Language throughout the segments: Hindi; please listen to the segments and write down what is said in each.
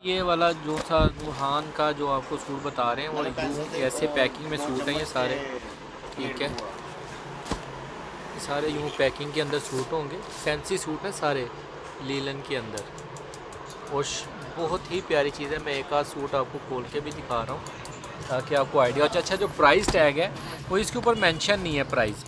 ये वाला जो सा नूरहान का जो आपको सूट बता रहे हैं वो यूँ ऐसे पैकिंग में सूट हैं ये सारे, ठीक है। ये सारे यूँ पैकिंग के अंदर सूट होंगे, फैंसी सूट हैं सारे लीलन के अंदर। और बहुत ही प्यारी चीज़ है। मैं एक आध सूट आपको खोल के भी दिखा रहा हूँ ताकि आपको आइडिया हो। अच्छा, जो प्राइस टैग है वो इसके ऊपर मेंशन नहीं है।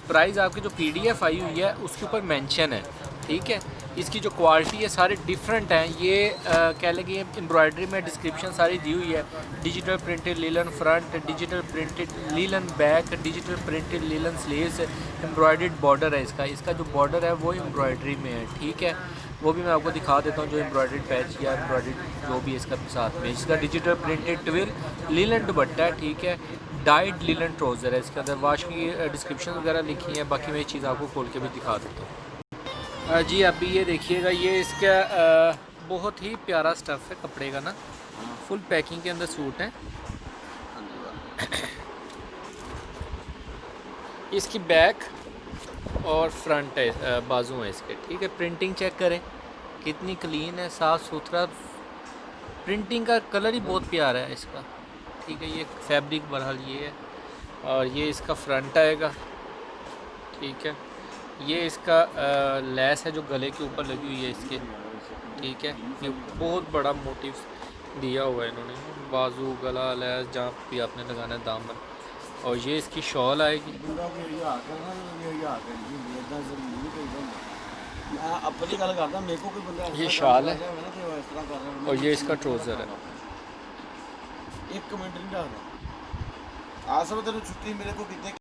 प्राइस आपकी जो पीडीएफ आई हुई है उसके ऊपर मेंशन है, ठीक है। इसकी जो क्वालिटी है सारे डिफरेंट हैं। ये कह लेंगे एम्ब्रॉयडरी में डिस्क्रिप्शन सारी दी हुई है। Digital printed lilen front, digital printed lilen back, digital printed lilen sleeves, embroidered border है इसका। इसका जो बॉर्डर है वो एम्ब्रॉयडरी में है, ठीक है। वो भी मैं आपको दिखा देता हूँ, जो एम्ब्रॉयडर्ड पैच या एम्ब्रॉयडर्ड जो भी है इसका साथ में। इसका digital printed twill lilen dupatta है, ठीक है। डाइड लीलन ट्राउज़र है इसके अंदर। वाश की डिस्क्रिप्शन वगैरह लिखी है। बाकी मैं ये चीज़ आपको खोल के भी दिखा देता हूँ। जी अभी ये देखिएगा, ये इसका बहुत ही प्यारा स्टफ़ है कपड़े का ना। फुल पैकिंग के अंदर सूट है। इसकी बैक और फ्रंट है, बाजू है इसके, ठीक है। प्रिंटिंग चेक करें कितनी क्लीन है, साफ़ सुथरा। प्रिंटिंग का कलर ही बहुत प्यारा है इसका, ठीक है। ये फैब्रिक बहरहाल ये है और ये इसका फ्रंट आएगा, ठीक है। ये इसका लेस है जो गले के ऊपर लगी हुई है इसके, ठीक है। ये बहुत बड़ा मोटिव दिया हुआ है इन्होंने, बाजू गला लेस जहाँ भी आपने लगाना है दामन। और ये इसकी शॉल आएगी, ये शाल है और ये इसका ट्राउज़र है। एक मिनट नहीं रहा। आज सब तेरे छुट्टी मेरे को कितने